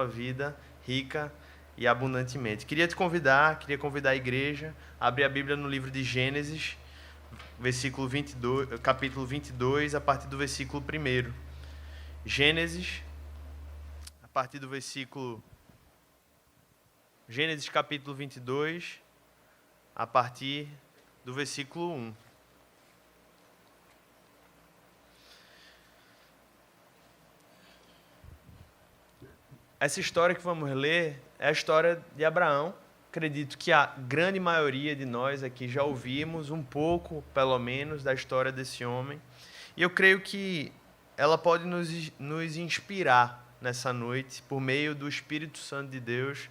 vida rica e abundantemente. Queria convidar a igreja a abrir a Bíblia no livro de Gênesis, capítulo 22, a partir do versículo 1. Gênesis, a partir do versículo... Gênesis capítulo 22, a partir do versículo 1. Essa história que vamos ler é a história de Abraão. Acredito que a grande maioria de nós aqui já ouvimos um pouco, pelo menos, da história desse homem. E eu creio que ela pode nos inspirar nessa noite, por meio do Espírito Santo de Deus,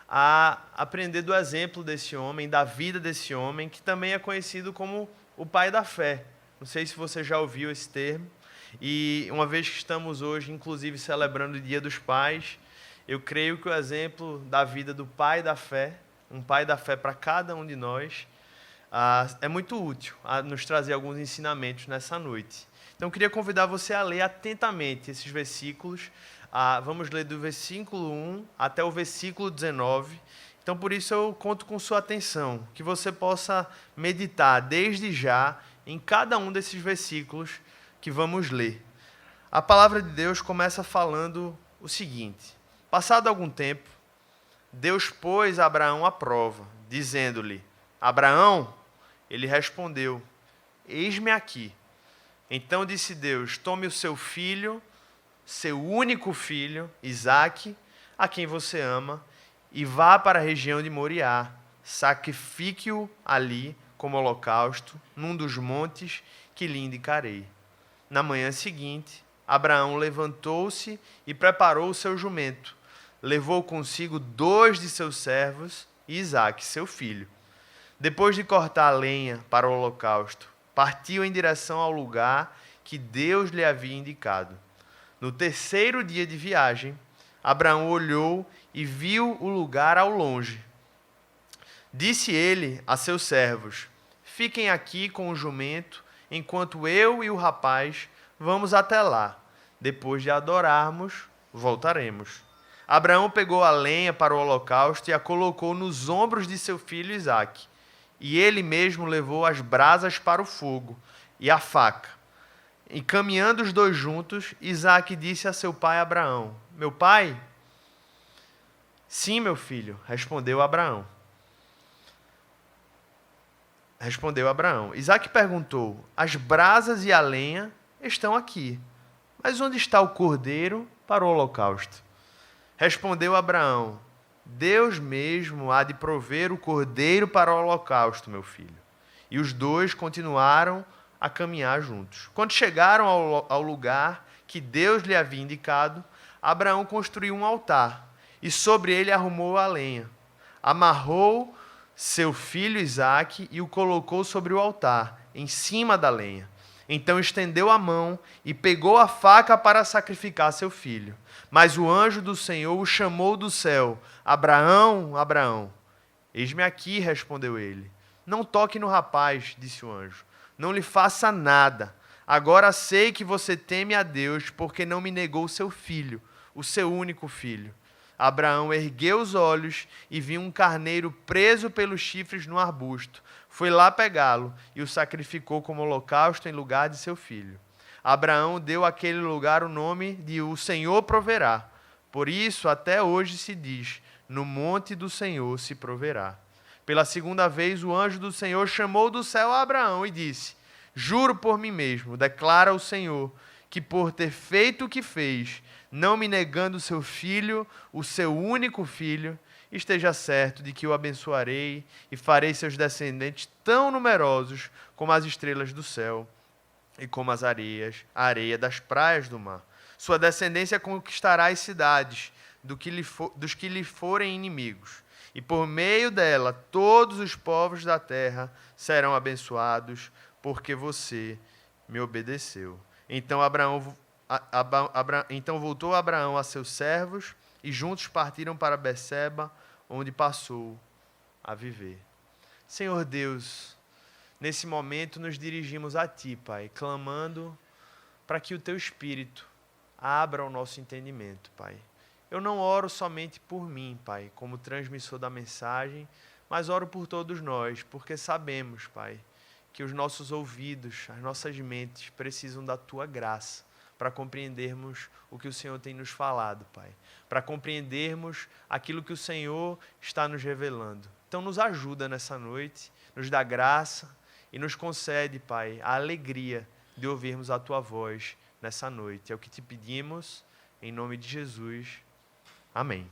a aprender do exemplo desse homem, da vida desse homem, que também é conhecido como o pai da fé. Não sei se você já ouviu esse termo. E uma vez que estamos hoje, inclusive, celebrando o Dia dos Pais, eu creio que o exemplo da vida do pai da fé, um pai da fé para cada um de nós, é muito útil a nos trazer alguns ensinamentos nessa noite. Então, eu queria convidar você a ler atentamente esses versículos. Vamos ler do versículo 1 até o versículo 19. Então, por isso, eu conto com sua atenção, que você possa meditar desde já em cada um desses versículos que vamos ler. A palavra de Deus começa falando o seguinte: passado algum tempo, Deus pôs Abraão à prova, dizendo-lhe: Abraão, ele respondeu: eis-me aqui. Então disse Deus: tome o seu filho, seu único filho, Isaque, a quem você ama, e vá para a região de Moriá, sacrifique-o ali como holocausto, num dos montes que lhe indicarei. Na manhã seguinte, Abraão levantou-se e preparou o seu jumento. Levou consigo 2 de seus servos e Isaque, seu filho. Depois de cortar a lenha para o holocausto, partiu em direção ao lugar que Deus lhe havia indicado. No 3º dia de viagem, Abraão olhou e viu o lugar ao longe. Disse ele a seus servos: fiquem aqui com o jumento, enquanto eu e o rapaz vamos até lá. Depois de adorarmos, voltaremos. Abraão pegou a lenha para o holocausto e a colocou nos ombros de seu filho Isaque. E ele mesmo levou as brasas para o fogo e a faca. E caminhando os dois juntos, Isaque disse a seu pai Abraão: meu pai? Sim, meu filho, respondeu Abraão. Isaque perguntou: as brasas e a lenha estão aqui, mas onde está o cordeiro para o holocausto? Respondeu Abraão: Deus mesmo há de prover o cordeiro para o holocausto, meu filho. E os dois continuaram a caminhar juntos. Quando chegaram ao lugar que Deus lhe havia indicado, Abraão construiu um altar e sobre ele arrumou a lenha. Amarrou seu filho Isaque e o colocou sobre o altar, em cima da lenha. Então estendeu a mão e pegou a faca para sacrificar seu filho. Mas o anjo do Senhor o chamou do céu: Abraão, Abraão. Eis-me aqui, respondeu ele. Não toque no rapaz, disse o anjo. Não lhe faça nada. Agora sei que você teme a Deus, porque não me negou seu filho, o seu único filho. Abraão ergueu os olhos e viu um carneiro preso pelos chifres no arbusto. Foi lá pegá-lo e o sacrificou como holocausto em lugar de seu filho. Abraão deu àquele lugar o nome de O Senhor Proverá. Por isso, até hoje se diz: no monte do Senhor se proverá. Pela segunda vez, o anjo do Senhor chamou do céu a Abraão e disse: juro por mim mesmo, declara o Senhor, que por ter feito o que fez, não me negando seu filho, o seu único filho, esteja certo de que o abençoarei e farei seus descendentes tão numerosos como as estrelas do céu e como a areia das praias do mar. Sua descendência conquistará as cidades dos que lhe forem inimigos, e por meio dela todos os povos da terra serão abençoados, porque você me obedeceu. Então voltou Abraão a seus servos e juntos partiram para Berseba, onde passou a viver. Senhor Deus, nesse momento nos dirigimos a Ti, Pai, clamando para que o Teu Espírito abra o nosso entendimento, Pai. eu não oro somente por mim, Pai, como transmissor da mensagem, mas oro por todos nós, porque sabemos, Pai, que os nossos ouvidos, as nossas mentes precisam da Tua graça para compreendermos o que o Senhor tem nos falado, Pai, para compreendermos aquilo que o Senhor está nos revelando. Então nos ajuda nessa noite, nos dá graça e nos concede, Pai, a alegria de ouvirmos a Tua voz nessa noite. É o que te pedimos, em nome de Jesus. Amém.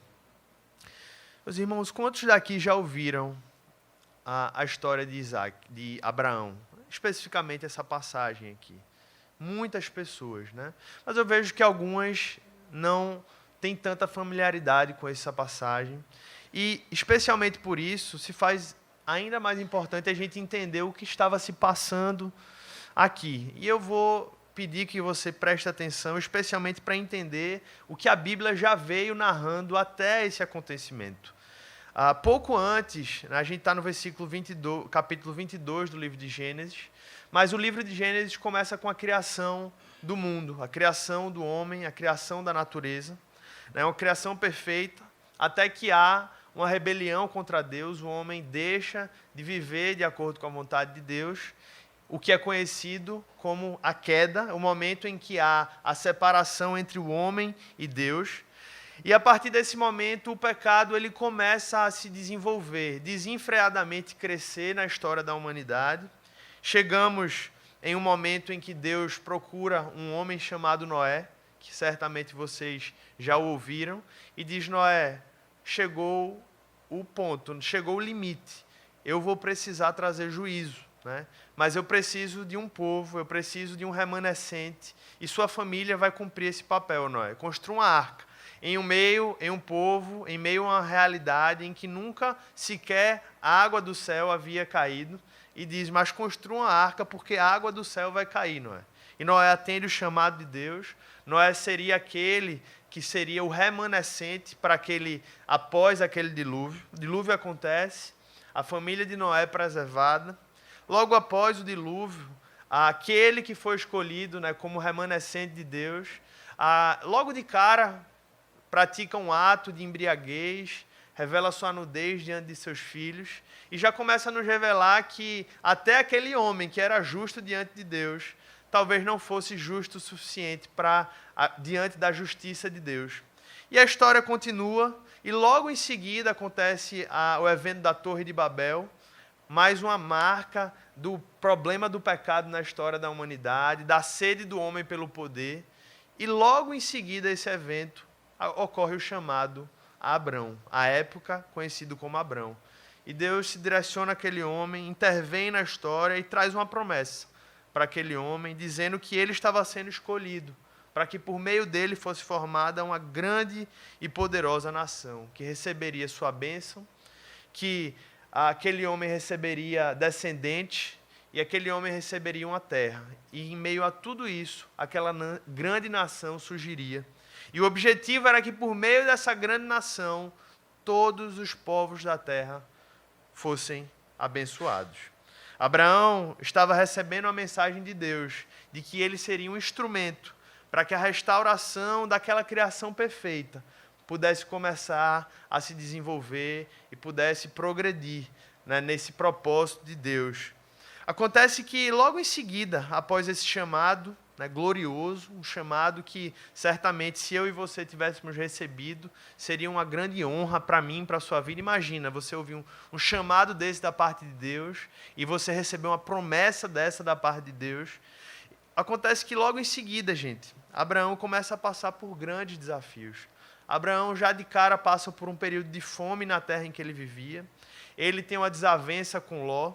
Meus irmãos, quantos daqui já ouviram a história de Abraão? Especificamente essa passagem aqui. Muitas pessoas, né? Mas eu vejo que algumas não têm tanta familiaridade com essa passagem. E, especialmente por isso, se faz ainda mais importante a gente entender o que estava se passando aqui. E eu vou pedir que você preste atenção, especialmente para entender o que a Bíblia já veio narrando até esse acontecimento. Pouco antes, a gente está no capítulo 22 do livro de Gênesis, mas o livro de Gênesis começa com a criação do mundo, a criação do homem, a criação da natureza, né, uma criação perfeita, até que há uma rebelião contra Deus, o homem deixa de viver de acordo com a vontade de Deus, o que é conhecido como a queda, o momento em que há a separação entre o homem e Deus. E a partir desse momento, o pecado ele começa a se desenvolver, desenfreadamente crescer na história da humanidade. Chegamos em um momento em que Deus procura um homem chamado Noé, que certamente vocês já o ouviram, e diz: Noé, chegou o ponto, chegou o limite, eu vou precisar trazer juízo, né? Mas eu preciso de um povo, eu preciso de um remanescente, e sua família vai cumprir esse papel, Noé. Construa uma arca, em um povo, em meio a uma realidade em que nunca sequer a água do céu havia caído, e diz: mas construa uma arca, porque a água do céu vai cair, Noé. E Noé atende o chamado de Deus. Noé seria aquele que seria o remanescente após aquele dilúvio. O dilúvio acontece, a família de Noé é preservada. Logo após o dilúvio, aquele que foi escolhido, né, como remanescente de Deus, logo de cara pratica um ato de embriaguez, revela sua nudez diante de seus filhos, e já começa a nos revelar que até aquele homem que era justo diante de Deus, talvez não fosse justo o suficiente diante da justiça de Deus. E a história continua, e logo em seguida acontece o evento da Torre de Babel, mais uma marca do problema do pecado na história da humanidade, da sede do homem pelo poder, e logo em seguida esse evento ocorre o chamado a Abrão, a época conhecido como Abrão. E Deus se direciona àquele homem, intervém na história e traz uma promessa para aquele homem, dizendo que ele estava sendo escolhido, para que por meio dele fosse formada uma grande e poderosa nação, que receberia sua bênção, que aquele homem receberia descendentes, e aquele homem receberia uma terra. E em meio a tudo isso, aquela grande nação surgiria. E o objetivo era que por meio dessa grande nação, todos os povos da terra fossem abençoados. Abraão estava recebendo a mensagem de Deus, de que ele seria um instrumento para que a restauração daquela criação perfeita pudesse começar a se desenvolver e pudesse progredir, né, nesse propósito de Deus. Acontece que logo em seguida, após esse chamado, né, glorioso, um chamado que certamente se eu e você tivéssemos recebido, seria uma grande honra para mim, para a sua vida. Imagina, você ouvir um chamado desse da parte de Deus e você receber uma promessa dessa da parte de Deus. Acontece que logo em seguida, gente, Abraão começa a passar por grandes desafios. Abraão já de cara passa por um período de fome na terra em que ele vivia. Ele tem uma desavença com Ló.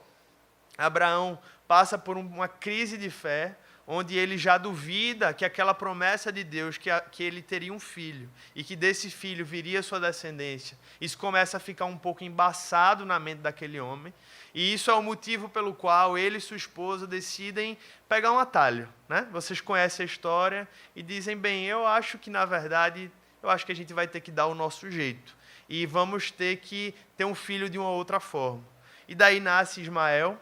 Abraão passa por uma crise de fé, onde ele já duvida que aquela promessa de Deus, que ele teria um filho, e que desse filho viria sua descendência, isso começa a ficar um pouco embaçado na mente daquele homem, e isso é o motivo pelo qual ele e sua esposa decidem pegar um atalho, né? Vocês conhecem a história e dizem: bem, eu acho que na verdade, eu acho que a gente vai ter que dar o nosso jeito, e vamos ter que ter um filho de uma outra forma. E daí nasce Ismael.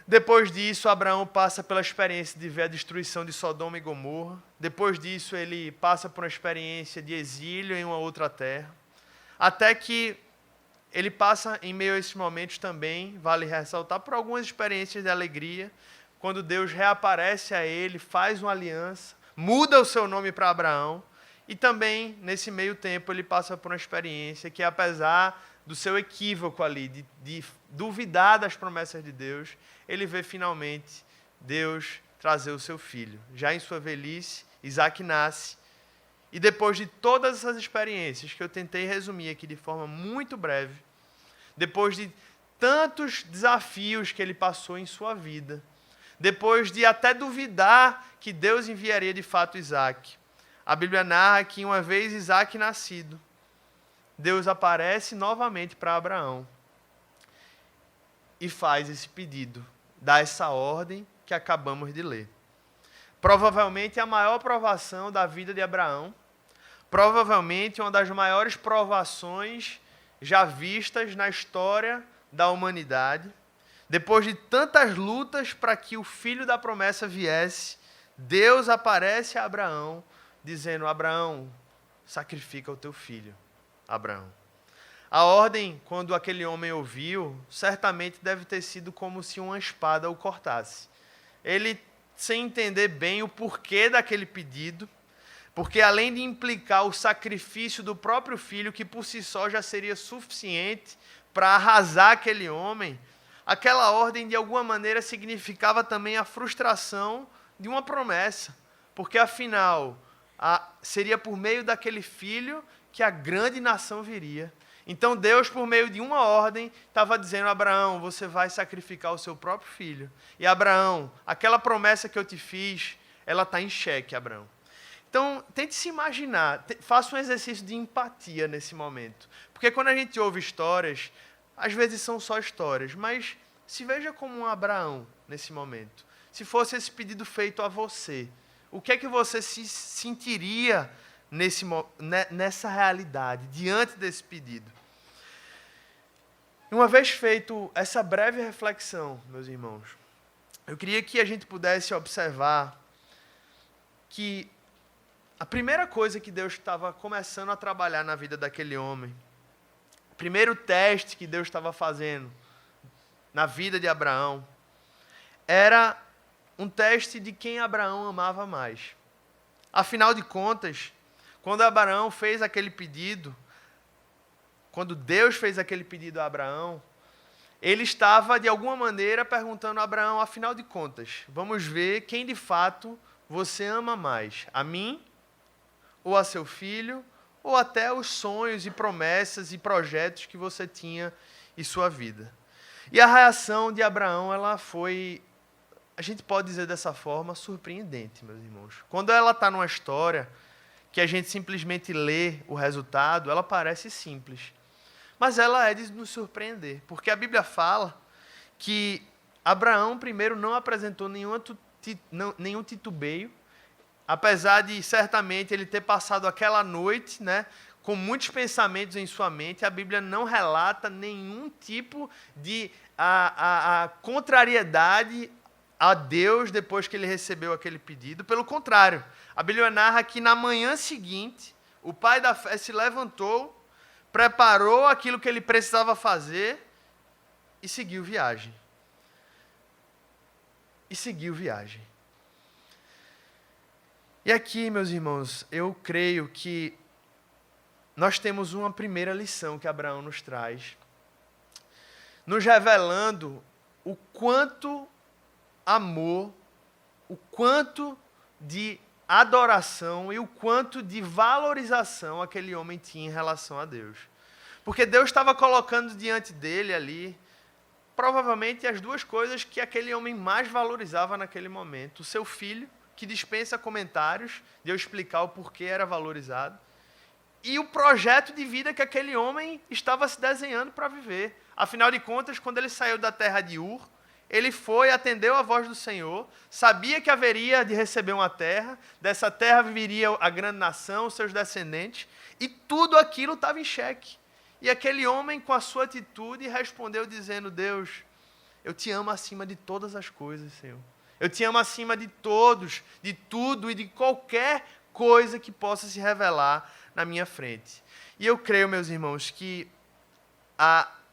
Depois disso, Abraão passa pela experiência de ver a destruição de Sodoma e Gomorra. Depois disso, ele passa por uma experiência de exílio em uma outra terra. Até que ele passa, em meio a esses momentos também, vale ressaltar, por algumas experiências de alegria, quando Deus reaparece a ele, faz uma aliança, muda o seu nome para Abraão, e também, nesse meio tempo, ele passa por uma experiência que, apesar do seu equívoco ali, de duvidar das promessas de Deus, ele vê finalmente Deus trazer o seu filho. Já em sua velhice, Isaac nasce, e depois de todas essas experiências, que eu tentei resumir aqui de forma muito breve, depois de tantos desafios que ele passou em sua vida, depois de até duvidar que Deus enviaria de fato Isaac, a Bíblia narra que uma vez Isaac nascido, Deus aparece novamente para Abraão e faz esse pedido, dá essa ordem que acabamos de ler. Provavelmente a maior provação da vida de Abraão, provavelmente uma das maiores provações já vistas na história da humanidade. Depois de tantas lutas para que o filho da promessa viesse, Deus aparece a Abraão, dizendo: Abraão, sacrifica o teu filho, Abraão. A ordem, quando aquele homem ouviu, certamente deve ter sido como se uma espada o cortasse. Ele, sem entender bem o porquê daquele pedido, porque além de implicar o sacrifício do próprio filho, que por si só já seria suficiente para arrasar aquele homem, aquela ordem de alguma maneira significava também a frustração de uma promessa, porque afinal seria por meio daquele filho que a grande nação viria. Então Deus, por meio de uma ordem, estava dizendo: Abraão, você vai sacrificar o seu próprio filho. E Abraão, aquela promessa que eu te fiz, ela está em xeque, Abraão. Então, tente se imaginar, faça um exercício de empatia nesse momento. Porque quando a gente ouve histórias, às vezes são só histórias, mas se veja como um Abraão nesse momento. Se fosse esse pedido feito a você, o que é que você se sentiria nessa realidade, diante desse pedido? Uma vez feito essa breve reflexão, meus irmãos, eu queria que a gente pudesse observar que a primeira coisa que Deus estava começando a trabalhar na vida daquele homem, o primeiro teste que Deus estava fazendo na vida de Abraão, era um teste de quem Abraão amava mais. Afinal de contas, quando Abraão fez aquele pedido, quando Deus fez aquele pedido a Abraão, ele estava, de alguma maneira, perguntando a Abraão: afinal de contas, vamos ver quem de fato você ama mais, a mim, ou a seu filho, ou até os sonhos e promessas e projetos que você tinha em sua vida. E a reação de Abraão, ela foi, a gente pode dizer dessa forma, surpreendente, meus irmãos. Quando ela está numa história que a gente simplesmente lê o resultado, ela parece simples. Mas ela é de nos surpreender, porque a Bíblia fala que Abraão, primeiro, não apresentou nenhum titubeio, apesar de, certamente, ele ter passado aquela noite, né, com muitos pensamentos em sua mente. A Bíblia não relata nenhum tipo de contrariedade a Deus depois que ele recebeu aquele pedido. Pelo contrário, a Bíblia narra que na manhã seguinte, o pai da fé se levantou, preparou aquilo que ele precisava fazer e seguiu viagem. E aqui, meus irmãos, eu creio que nós temos uma primeira lição que Abraão nos traz, nos revelando o quanto amor, o quanto de adoração e o quanto de valorização aquele homem tinha em relação a Deus. Porque Deus estava colocando diante dele ali, provavelmente, as duas coisas que aquele homem mais valorizava naquele momento: o seu filho, que dispensa comentários de eu explicar o porquê era valorizado, e o projeto de vida que aquele homem estava se desenhando para viver. Afinal de contas, quando ele saiu da terra de Ur, ele foi, atendeu a voz do Senhor, sabia que haveria de receber uma terra, dessa terra viria a grande nação, os seus descendentes, e tudo aquilo estava em xeque. E aquele homem, com a sua atitude, respondeu dizendo: Deus, eu te amo acima de todas as coisas, Senhor. Eu te amo acima de todos, de tudo e de qualquer coisa que possa se revelar na minha frente. E eu creio, meus irmãos, que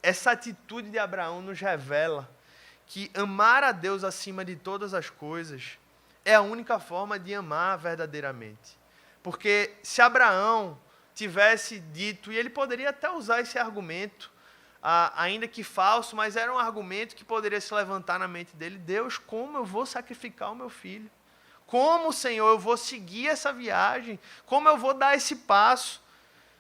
essa atitude de Abraão nos revela que amar a Deus acima de todas as coisas é a única forma de amar verdadeiramente. Porque se Abraão tivesse dito, e ele poderia até usar esse argumento, ainda que falso, mas era um argumento que poderia se levantar na mente dele: Deus, como eu vou sacrificar o meu filho? Como, Senhor, eu vou seguir essa viagem? Como eu vou dar esse passo?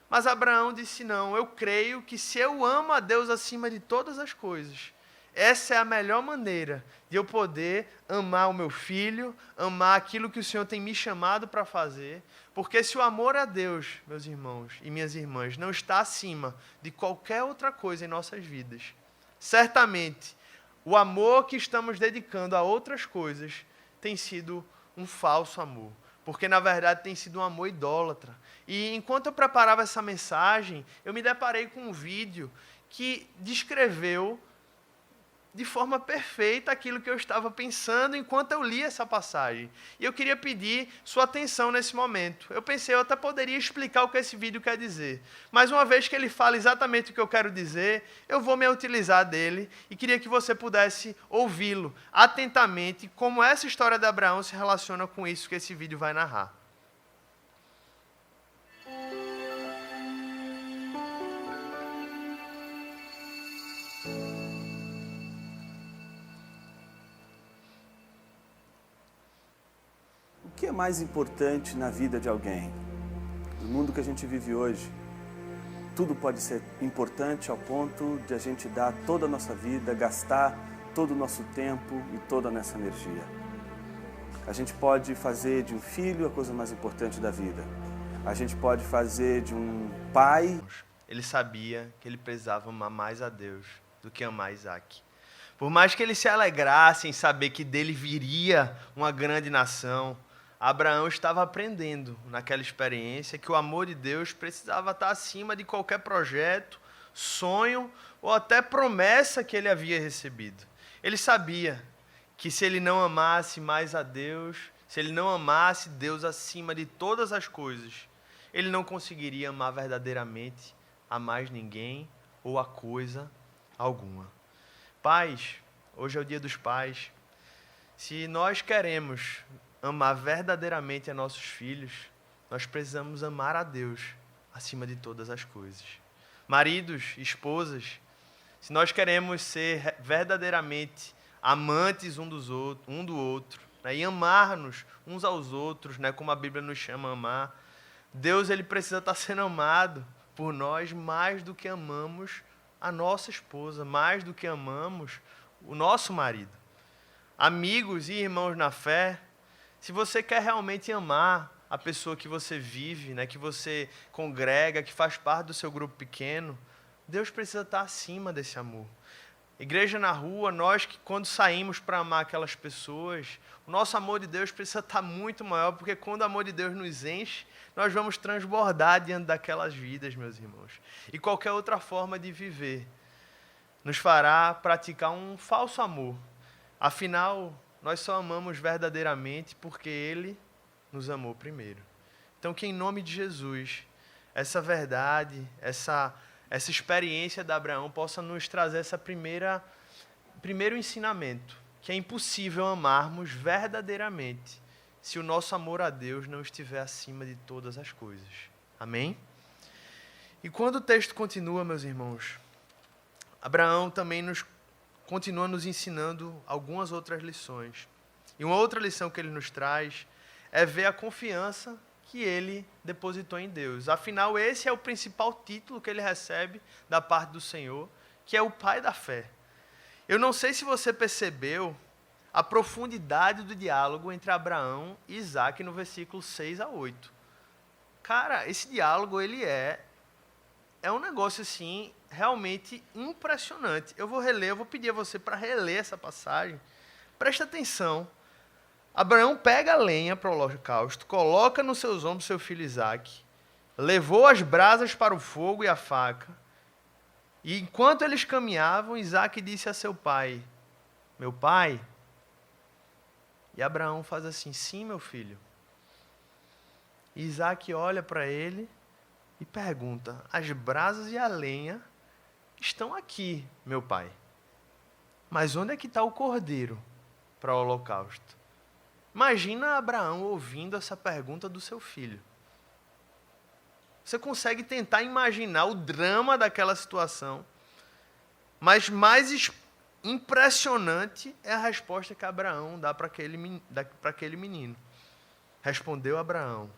Mas Abraão disse: não, eu creio que se eu amo a Deus acima de todas as coisas, essa é a melhor maneira de eu poder amar o meu filho, amar aquilo que o Senhor tem me chamado para fazer. Porque se o amor a Deus, meus irmãos e minhas irmãs, não está acima de qualquer outra coisa em nossas vidas, certamente o amor que estamos dedicando a outras coisas tem sido um falso amor. Porque, na verdade, tem sido um amor idólatra. E enquanto eu preparava essa mensagem, eu me deparei com um vídeo que descreveu de forma perfeita aquilo que eu estava pensando enquanto eu li essa passagem. E eu queria pedir sua atenção nesse momento. Eu pensei, eu até poderia explicar o que esse vídeo quer dizer. Mas uma vez que ele fala exatamente o que eu quero dizer, eu vou me utilizar dele e queria que você pudesse ouvi-lo atentamente, como essa história de Abraão se relaciona com isso que esse vídeo vai narrar. O que é mais importante na vida de alguém? No mundo que a gente vive hoje, tudo pode ser importante ao ponto de a gente dar toda a nossa vida, gastar todo o nosso tempo e toda a nossa energia. A gente pode fazer de um filho a coisa mais importante da vida. A gente pode fazer de um pai. Ele sabia que ele precisava amar mais a Deus do que amar Isaac. Por mais que ele se alegrasse em saber que dele viria uma grande nação, Abraão estava aprendendo naquela experiência que o amor de Deus precisava estar acima de qualquer projeto, sonho ou até promessa que ele havia recebido. Ele sabia que se ele não amasse mais a Deus, se ele não amasse Deus acima de todas as coisas, ele não conseguiria amar verdadeiramente a mais ninguém ou a coisa alguma. Pais, hoje é o Dia dos Pais. Se nós queremos amar verdadeiramente a nossos filhos, nós precisamos amar a Deus acima de todas as coisas. Maridos, esposas, se nós queremos ser verdadeiramente amantes um do outro, né, e amar-nos uns aos outros, né, como a Bíblia nos chama a amar, Deus ele precisa estar sendo amado por nós mais do que amamos a nossa esposa, mais do que amamos o nosso marido. Amigos e irmãos na fé, se você quer realmente amar a pessoa que você vive, né, que você congrega, que faz parte do seu grupo pequeno, Deus precisa estar acima desse amor. Igreja na rua, nós que quando saímos para amar aquelas pessoas, o nosso amor de Deus precisa estar muito maior, porque quando o amor de Deus nos enche, nós vamos transbordar diante daquelas vidas, meus irmãos. E qualquer outra forma de viver nos fará praticar um falso amor. Afinal, nós só amamos verdadeiramente porque Ele nos amou primeiro. Então, que em nome de Jesus, essa verdade, essa experiência de Abraão possa nos trazer esse primeiro ensinamento, que é impossível amarmos verdadeiramente se o nosso amor a Deus não estiver acima de todas as coisas. Amém? E quando o texto continua, meus irmãos, Abraão também continua nos ensinando algumas outras lições. E uma outra lição que ele nos traz é ver a confiança que ele depositou em Deus. Afinal, esse é o principal título que ele recebe da parte do Senhor, que é o pai da fé. Eu não sei se você percebeu a profundidade do diálogo entre Abraão e Isaac no versículo 6 a 8. Cara, esse diálogo ele é um negócio assim realmente impressionante. Eu vou pedir a você para reler essa passagem. Presta atenção. Abraão pega a lenha para o holocausto, coloca nos seus ombros seu filho Isaque, levou as brasas para o fogo e a faca, e enquanto eles caminhavam, Isaque disse a seu pai: meu pai? E Abraão faz assim: sim, meu filho. E Isaac olha para ele e pergunta: as brasas e a lenha estão aqui, meu pai. Mas onde é que está o cordeiro para o holocausto? Imagina Abraão ouvindo essa pergunta do seu filho. Você consegue tentar imaginar o drama daquela situação, mas mais impressionante é a resposta que Abraão dá para aquele menino. Respondeu Abraão: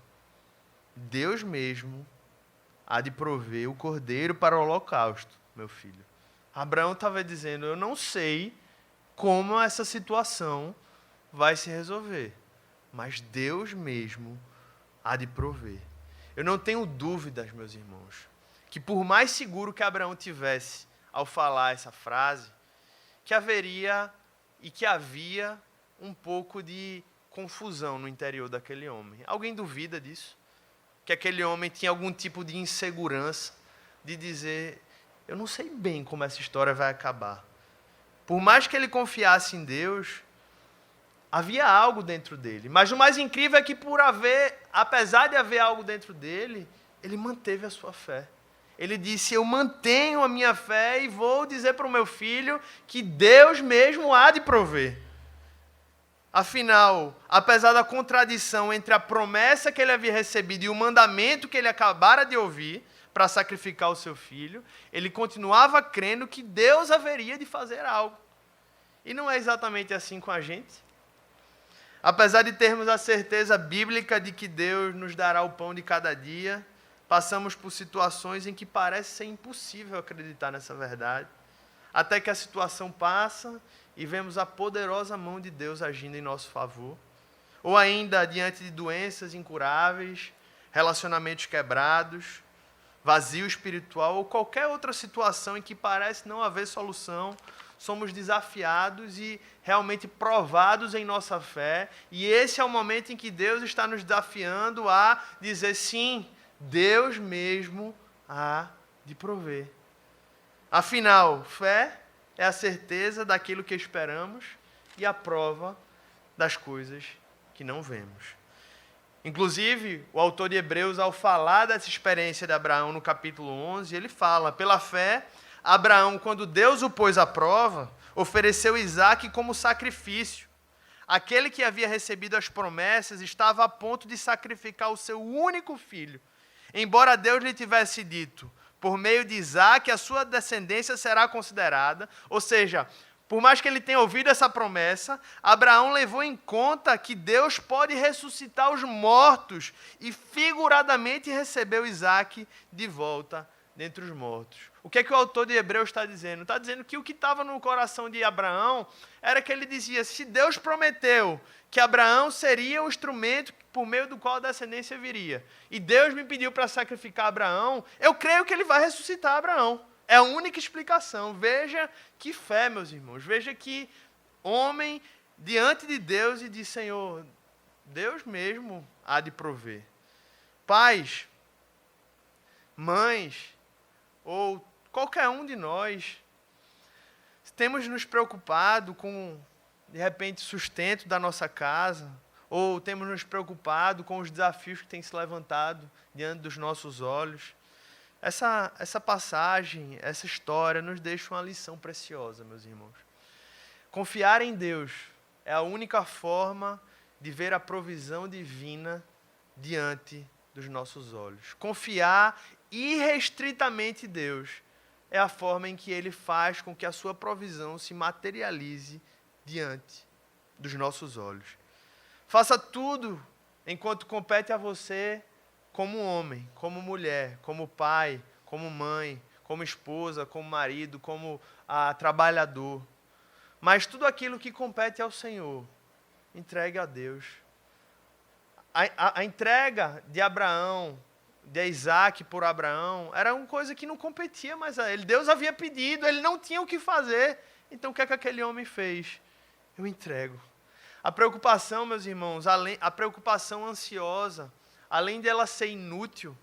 Deus mesmo há de prover o cordeiro para o holocausto, meu filho. Abraão estava dizendo: eu não sei como essa situação vai se resolver, mas Deus mesmo há de prover. Eu não tenho dúvidas, meus irmãos, que por mais seguro que Abraão tivesse ao falar essa frase, que havia um pouco de confusão no interior daquele homem. Alguém duvida disso? Que aquele homem tinha algum tipo de insegurança de dizer: eu não sei bem como essa história vai acabar. Por mais que ele confiasse em Deus, havia algo dentro dele. Mas o mais incrível é que apesar de haver algo dentro dele, ele manteve a sua fé. Ele disse: eu mantenho a minha fé e vou dizer para o meu filho que Deus mesmo há de prover. Afinal, apesar da contradição entre a promessa que ele havia recebido e o mandamento que ele acabara de ouvir para sacrificar o seu filho, ele continuava crendo que Deus haveria de fazer algo. E não é exatamente assim com a gente? Apesar de termos a certeza bíblica de que Deus nos dará o pão de cada dia, passamos por situações em que parece ser impossível acreditar nessa verdade, até que a situação passa e vemos a poderosa mão de Deus agindo em nosso favor. Ou ainda, diante de doenças incuráveis, relacionamentos quebrados, vazio espiritual ou qualquer outra situação em que parece não haver solução, somos desafiados e realmente provados em nossa fé. E esse é o momento em que Deus está nos desafiando a dizer: sim, Deus mesmo há de prover. Afinal, fé é a certeza daquilo que esperamos e a prova das coisas que não vemos. Inclusive, o autor de Hebreus, ao falar dessa experiência de Abraão no capítulo 11, ele fala: pela fé, Abraão, quando Deus o pôs à prova, ofereceu Isaque como sacrifício. Aquele que havia recebido as promessas estava a ponto de sacrificar o seu único filho, embora Deus lhe tivesse dito: por meio de Isaque a sua descendência será considerada. Ou seja, por mais que ele tenha ouvido essa promessa, Abraão levou em conta que Deus pode ressuscitar os mortos e figuradamente recebeu Isaque de volta dentre os mortos. O que é que o autor de Hebreus está dizendo? Está dizendo que o que estava no coração de Abraão era que ele dizia: se Deus prometeu que Abraão seria o instrumento por meio do qual a descendência viria, e Deus me pediu para sacrificar Abraão, eu creio que ele vai ressuscitar Abraão. É a única explicação. Veja que fé, meus irmãos. Veja que homem diante de Deus e diz: Senhor, Deus mesmo há de prover. Pais, mães, ou qualquer um de nós, temos nos preocupado com, de repente, sustento da nossa casa, ou temos nos preocupado com os desafios que têm se levantado diante dos nossos olhos. Essa passagem, essa história nos deixa uma lição preciosa, meus irmãos. Confiar em Deus é a única forma de ver a provisão divina diante dos nossos olhos. Confiar irrestritamente em Deus é a forma em que Ele faz com que a sua provisão se materialize diante dos nossos olhos. Faça tudo enquanto compete a você, como homem, como mulher, como pai, como mãe, como esposa, como marido, como trabalhador. Mas tudo aquilo que compete ao Senhor, entregue a Deus. A entrega de Abraão, de Isaque por Abraão, era uma coisa que não competia mais a ele. Deus havia pedido, ele não tinha o que fazer. Então o que é que aquele homem fez? Eu entrego. A preocupação, meus irmãos, a preocupação ansiosa, além de ela ser inútil,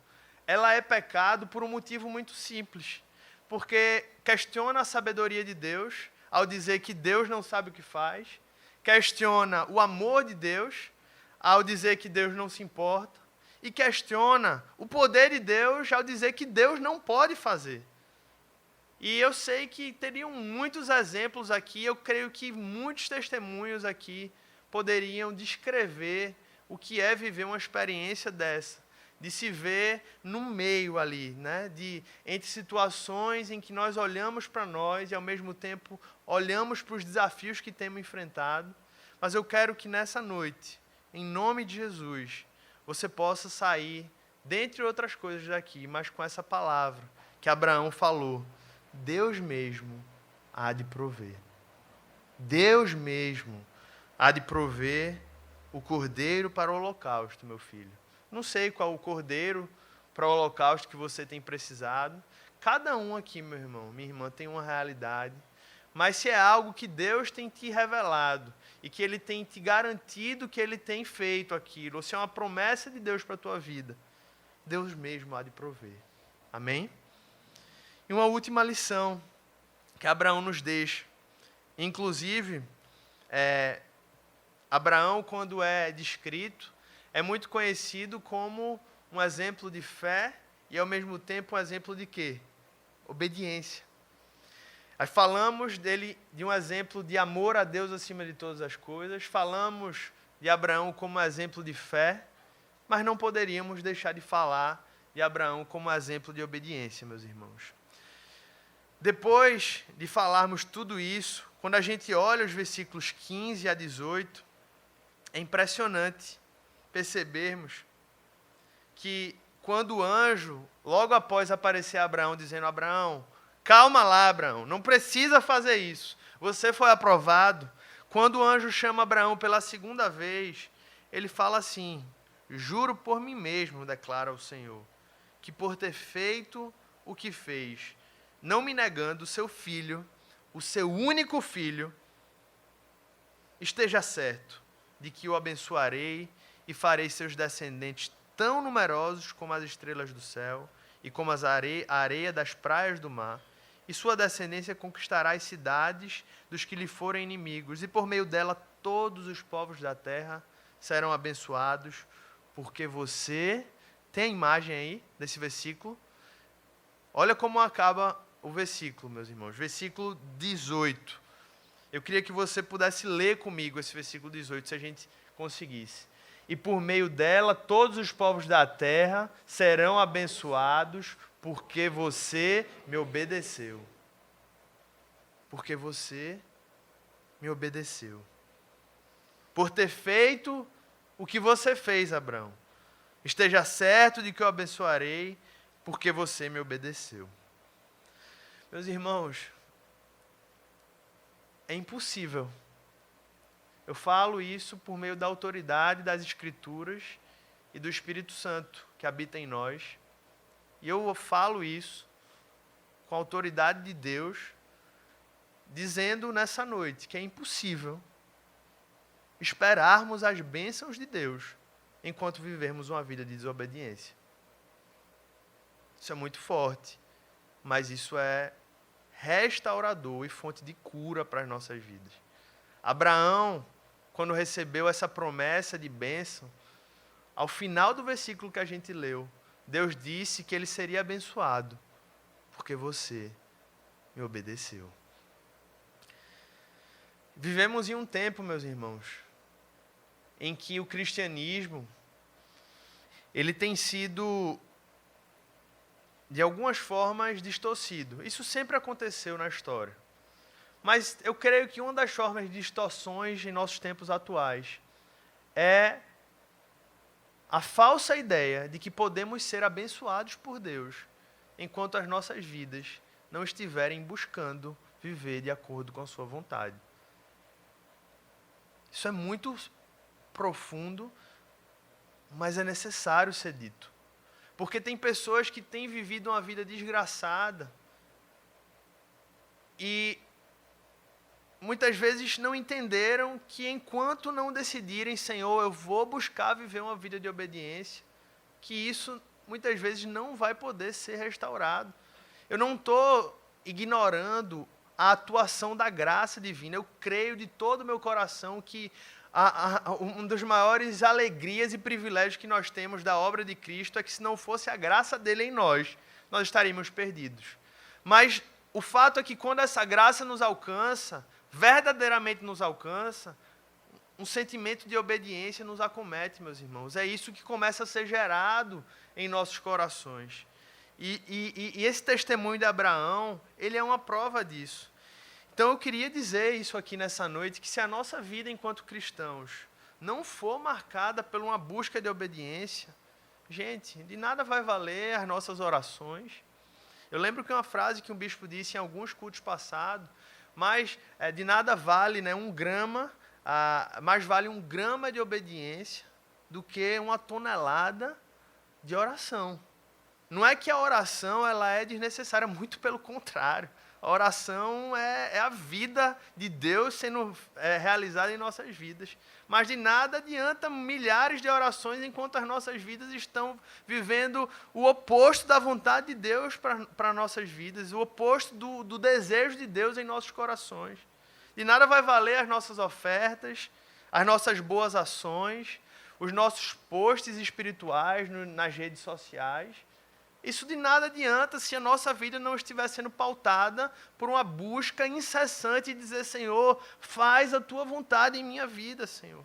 ela é pecado por um motivo muito simples. Porque questiona a sabedoria de Deus, ao dizer que Deus não sabe o que faz, questiona o amor de Deus ao dizer que Deus não se importa, e questiona o poder de Deus ao dizer que Deus não pode fazer. E eu sei que teriam muitos exemplos aqui, eu creio que muitos testemunhos aqui poderiam descrever o que é viver uma experiência dessa, de se ver no meio ali, né? Entre situações em que nós olhamos para nós e ao mesmo tempo olhamos para os desafios que temos enfrentado. Mas eu quero que nessa noite, em nome de Jesus, você possa sair, dentre outras coisas daqui, mas com essa palavra que Abraão falou: Deus mesmo há de prover. Deus mesmo há de prover o cordeiro para o holocausto, meu filho. Não sei qual o cordeiro para o holocausto que você tem precisado. Cada um aqui, meu irmão, minha irmã, tem uma realidade. Mas se é algo que Deus tem te revelado e que Ele tem te garantido que Ele tem feito aquilo, ou se é uma promessa de Deus para a tua vida, Deus mesmo há de prover. Amém? E uma última lição que Abraão nos deixa. Inclusive, Abraão, quando é descrito, é muito conhecido como um exemplo de fé e, ao mesmo tempo, um exemplo de quê? Obediência. Nós falamos dele, de um exemplo de amor a Deus acima de todas as coisas, falamos de Abraão como um exemplo de fé, mas não poderíamos deixar de falar de Abraão como um exemplo de obediência, meus irmãos. Depois de falarmos tudo isso, quando a gente olha os versículos 15 a 18, é impressionante percebermos que quando o anjo, logo após aparecer a Abraão, dizendo: Abraão, calma lá, Abraão, não precisa fazer isso, você foi aprovado. Quando o anjo chama Abraão pela segunda vez, ele fala assim: juro por mim mesmo, declara o Senhor, que por ter feito o que fez, não me negando o seu filho, o seu único filho, esteja certo de que o abençoarei e farei seus descendentes tão numerosos como as estrelas do céu e como a areia das praias do mar, e sua descendência conquistará as cidades dos que lhe forem inimigos, e por meio dela todos os povos da terra serão abençoados, porque você... Tem a imagem aí desse versículo? Olha como acaba o versículo, meus irmãos. Versículo 18. Eu queria que você pudesse ler comigo esse versículo 18, se a gente conseguisse. E por meio dela, todos os povos da terra serão abençoados, porque você me obedeceu. Porque você me obedeceu. Por ter feito o que você fez, Abraão. Esteja certo de que eu abençoarei, porque você me obedeceu. Meus irmãos, é impossível. Eu falo isso por meio da autoridade das Escrituras e do Espírito Santo que habita em nós. E eu falo isso com a autoridade de Deus, dizendo nessa noite que é impossível esperarmos as bênçãos de Deus enquanto vivermos uma vida de desobediência. Isso é muito forte, mas isso é restaurador e fonte de cura para as nossas vidas. Abraão, quando recebeu essa promessa de bênção, ao final do versículo que a gente leu, Deus disse que ele seria abençoado, porque você me obedeceu. Vivemos em um tempo, meus irmãos, em que o cristianismo, ele tem sido, de algumas formas, distorcido. Isso sempre aconteceu na história. Mas eu creio que uma das formas de distorções em nossos tempos atuais é a falsa ideia de que podemos ser abençoados por Deus, enquanto as nossas vidas não estiverem buscando viver de acordo com a sua vontade. Isso é muito profundo, mas é necessário ser dito. Porque tem pessoas que têm vivido uma vida desgraçada e muitas vezes não entenderam que enquanto não decidirem, Senhor, eu vou buscar viver uma vida de obediência, que isso muitas vezes não vai poder ser restaurado. Eu não estou ignorando a atuação da graça divina. Eu creio de todo o meu coração que um dos maiores alegrias e privilégios que nós temos da obra de Cristo é que se não fosse a graça dele em nós, nós estaríamos perdidos. Mas o fato é que quando essa graça nos alcança, verdadeiramente nos alcança, um sentimento de obediência nos acomete, meus irmãos. É isso que começa a ser gerado em nossos corações. E esse testemunho de Abraão, ele é uma prova disso. Então eu queria dizer isso aqui nessa noite, que se a nossa vida enquanto cristãos não for marcada por uma busca de obediência, gente, de nada vai valer as nossas orações. Eu lembro que uma frase que um bispo disse em alguns cultos passados, mas de nada vale, né, mais vale um grama de obediência do que uma tonelada de oração. Não é que a oração ela é desnecessária, muito pelo contrário. A oração é a vida de Deus sendo realizada em nossas vidas. Mas de nada adianta milhares de orações enquanto as nossas vidas estão vivendo o oposto da vontade de Deus para nossas vidas, o oposto do desejo de Deus em nossos corações. De nada vai valer as nossas ofertas, as nossas boas ações, os nossos posts espirituais nas redes sociais. Isso de nada adianta se a nossa vida não estiver sendo pautada por uma busca incessante de dizer, Senhor, faz a tua vontade em minha vida, Senhor.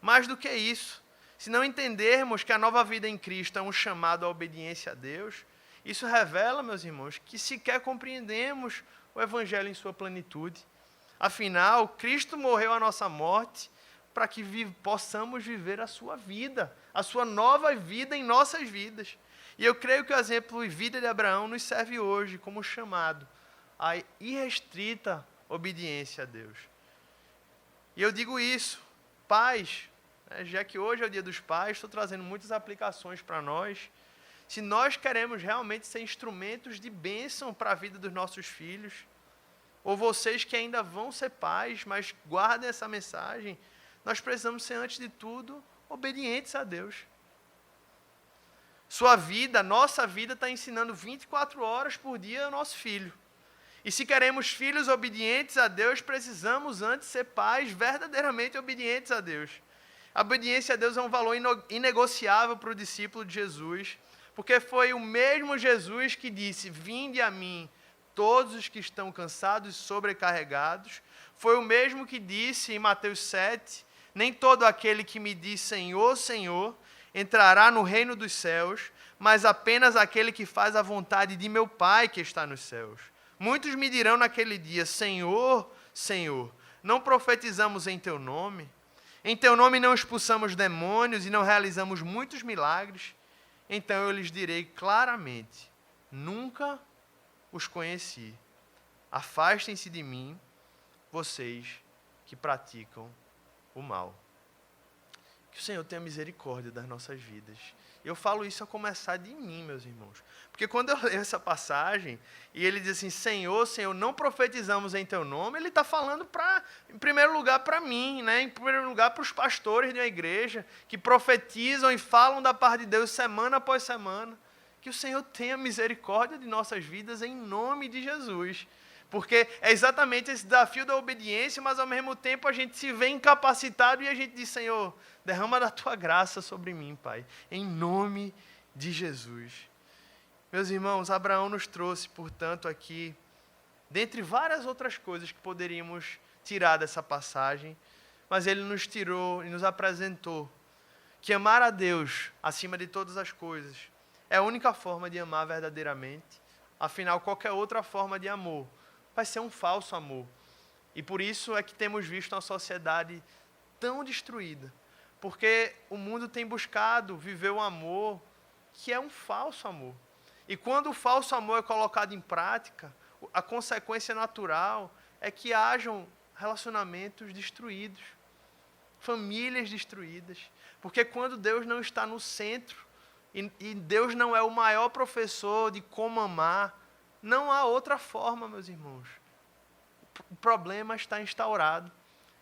Mais do que isso, se não entendermos que a nova vida em Cristo é um chamado à obediência a Deus, isso revela, meus irmãos, que sequer compreendemos o Evangelho em sua plenitude. Afinal, Cristo morreu a nossa morte para que possamos viver a sua vida, a sua nova vida em nossas vidas. E eu creio que o exemplo e vida de Abraão nos serve hoje como chamado à irrestrita obediência a Deus. E eu digo isso, pais, já que hoje é o dia dos pais, estou trazendo muitas aplicações para nós. Se nós queremos realmente ser instrumentos de bênção para a vida dos nossos filhos, ou vocês que ainda vão ser pais, mas guardem essa mensagem, nós precisamos ser, antes de tudo, obedientes a Deus. Sua vida, nossa vida, está ensinando 24 horas por dia ao nosso filho. E se queremos filhos obedientes a Deus, precisamos antes ser pais verdadeiramente obedientes a Deus. A obediência a Deus é um valor inegociável para o discípulo de Jesus, porque foi o mesmo Jesus que disse, vinde a mim, todos os que estão cansados e sobrecarregados. Foi o mesmo que disse em Mateus 7, nem todo aquele que me diz Senhor, Senhor, entrará no reino dos céus, mas apenas aquele que faz a vontade de meu Pai que está nos céus. Muitos me dirão naquele dia, Senhor, Senhor, não profetizamos em teu nome? Em teu nome não expulsamos demônios e não realizamos muitos milagres? Então eu lhes direi claramente, nunca os conheci. Afastem-se de mim, vocês que praticam o mal. Que o Senhor tenha misericórdia das nossas vidas. Eu falo isso a começar de mim, meus irmãos. Porque quando eu leio essa passagem, e ele diz assim, Senhor, Senhor, não profetizamos em teu nome, ele está falando, em primeiro lugar, para mim, né? Em primeiro lugar, para os pastores de uma igreja, que profetizam e falam da parte de Deus semana após semana. Que o Senhor tenha misericórdia de nossas vidas em nome de Jesus. Porque é exatamente esse desafio da obediência, mas ao mesmo tempo a gente se vê incapacitado e a gente diz, Senhor, derrama da tua graça sobre mim, Pai, em nome de Jesus. Meus irmãos, Abraão nos trouxe, portanto, aqui, dentre várias outras coisas que poderíamos tirar dessa passagem, mas ele nos tirou e nos apresentou que amar a Deus acima de todas as coisas é a única forma de amar verdadeiramente. Afinal, qualquer outra forma de amor vai ser um falso amor. E por isso é que temos visto uma sociedade tão destruída. Porque o mundo tem buscado viver um amor que é um falso amor. E quando o falso amor é colocado em prática, a consequência natural é que hajam relacionamentos destruídos, famílias destruídas. Porque quando Deus não está no centro, e Deus não é o maior professor de como amar, não há outra forma, meus irmãos. O problema está instaurado.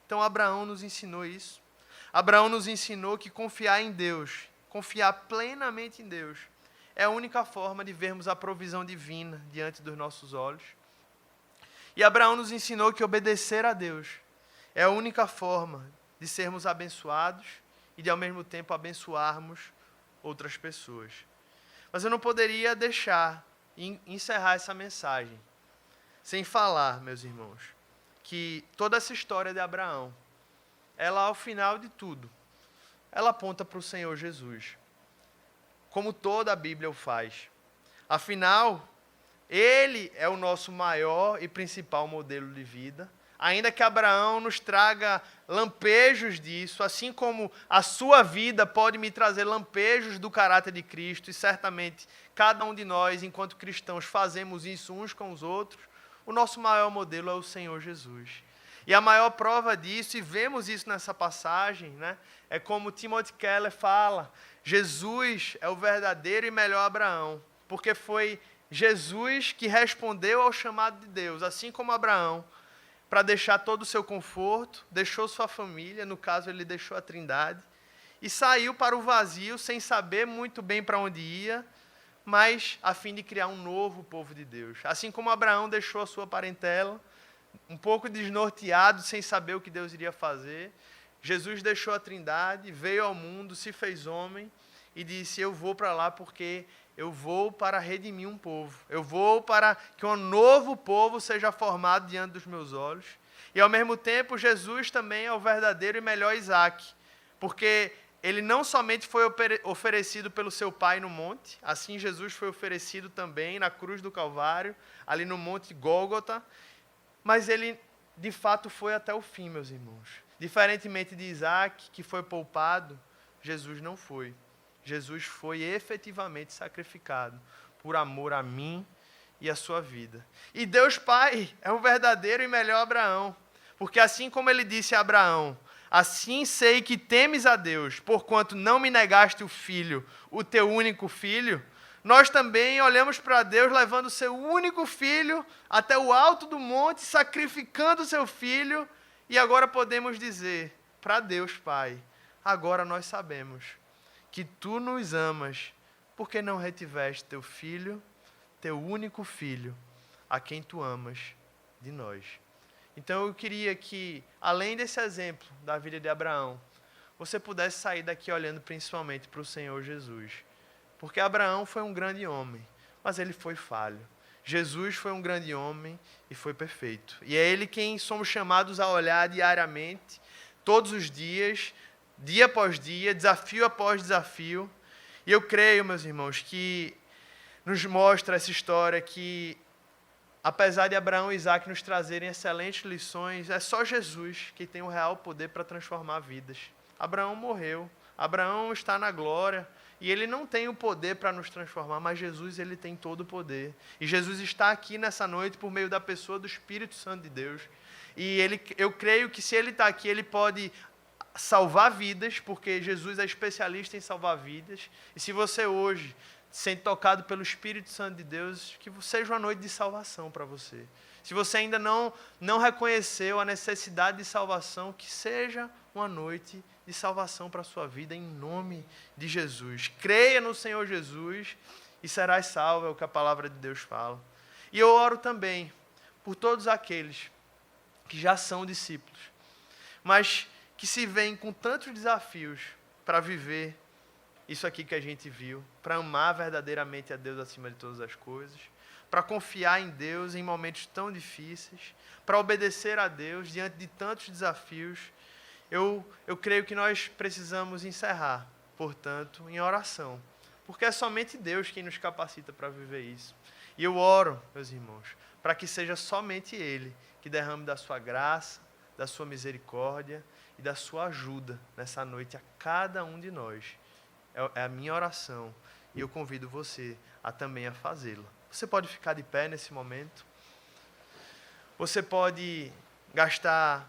Então, Abraão nos ensinou isso. Abraão nos ensinou que confiar em Deus, confiar plenamente em Deus, é a única forma de vermos a provisão divina diante dos nossos olhos. E Abraão nos ensinou que obedecer a Deus é a única forma de sermos abençoados e de, ao mesmo tempo, abençoarmos outras pessoas. Mas eu não poderia deixar encerrar essa mensagem sem falar, meus irmãos, que toda essa história de Abraão, ela, ao final de tudo, ela aponta para o Senhor Jesus, como toda a Bíblia o faz. Afinal, Ele é o nosso maior e principal modelo de vida, ainda que Abraão nos traga lampejos disso, assim como a sua vida pode me trazer lampejos do caráter de Cristo, e certamente cada um de nós, enquanto cristãos, fazemos isso uns com os outros. O nosso maior modelo é o Senhor Jesus. E a maior prova disso, e vemos isso nessa passagem, né, é como Timothy Keller fala, Jesus é o verdadeiro e melhor Abraão, porque foi Jesus que respondeu ao chamado de Deus, assim como Abraão, para deixar todo o seu conforto, deixou sua família, no caso ele deixou a Trindade, e saiu para o vazio sem saber muito bem para onde ia, mas a fim de criar um novo povo de Deus. Assim como Abraão deixou a sua parentela, um pouco desnorteado, sem saber o que Deus iria fazer, Jesus deixou a Trindade, veio ao mundo, se fez homem e disse, eu vou para lá porque eu vou para redimir um povo. Eu vou para que um novo povo seja formado diante dos meus olhos. E ao mesmo tempo, Jesus também é o verdadeiro e melhor Isaac, porque ele não somente foi oferecido pelo seu pai no monte, assim Jesus foi oferecido também na cruz do Calvário, ali no monte Gólgota, mas ele de fato foi até o fim, meus irmãos. Diferentemente de Isaac, que foi poupado, Jesus não foi. Jesus foi efetivamente sacrificado por amor a mim e a sua vida. E Deus Pai é o verdadeiro e melhor Abraão, porque assim como ele disse a Abraão, assim sei que temes a Deus, porquanto não me negaste o filho, o teu único filho, nós também olhamos para Deus levando o seu único filho até o alto do monte, sacrificando o seu filho, e agora podemos dizer para Deus Pai, agora nós sabemos que tu nos amas, porque não retiveste teu filho, teu único filho, a quem tu amas de nós. Então eu queria que, além desse exemplo da vida de Abraão, você pudesse sair daqui olhando principalmente para o Senhor Jesus. Porque Abraão foi um grande homem, mas ele foi falho. Jesus foi um grande homem e foi perfeito. E é Ele quem somos chamados a olhar diariamente, todos os dias, dia após dia, desafio após desafio. E eu creio, meus irmãos, que nos mostra essa história que, apesar de Abraão e Isaac nos trazerem excelentes lições, é só Jesus que tem o real poder para transformar vidas. Abraão morreu, Abraão está na glória, e ele não tem o poder para nos transformar, mas Jesus, ele tem todo o poder. E Jesus está aqui nessa noite por meio da pessoa do Espírito Santo de Deus. E eu creio que se ele está aqui, ele pode salvar vidas, porque Jesus é especialista em salvar vidas. E se você hoje sendo tocado pelo Espírito Santo de Deus, que seja uma noite de salvação para você. Se você ainda não reconheceu a necessidade de salvação, que seja uma noite de salvação para a sua vida, em nome de Jesus. Creia no Senhor Jesus e serás salvo, é o que a palavra de Deus fala. E eu oro também por todos aqueles que já são discípulos, mas que se veem com tantos desafios para viver isso aqui que a gente viu, para amar verdadeiramente a Deus acima de todas as coisas, para confiar em Deus em momentos tão difíceis, para obedecer a Deus diante de tantos desafios. Eu creio que nós precisamos encerrar, portanto, em oração, porque é somente Deus quem nos capacita para viver isso. E eu oro, meus irmãos, para que seja somente Ele que derrame da sua graça, da sua misericórdia e da sua ajuda nessa noite a cada um de nós. É a minha oração e eu convido você também a fazê-la. Você pode ficar de pé nesse momento. Você pode gastar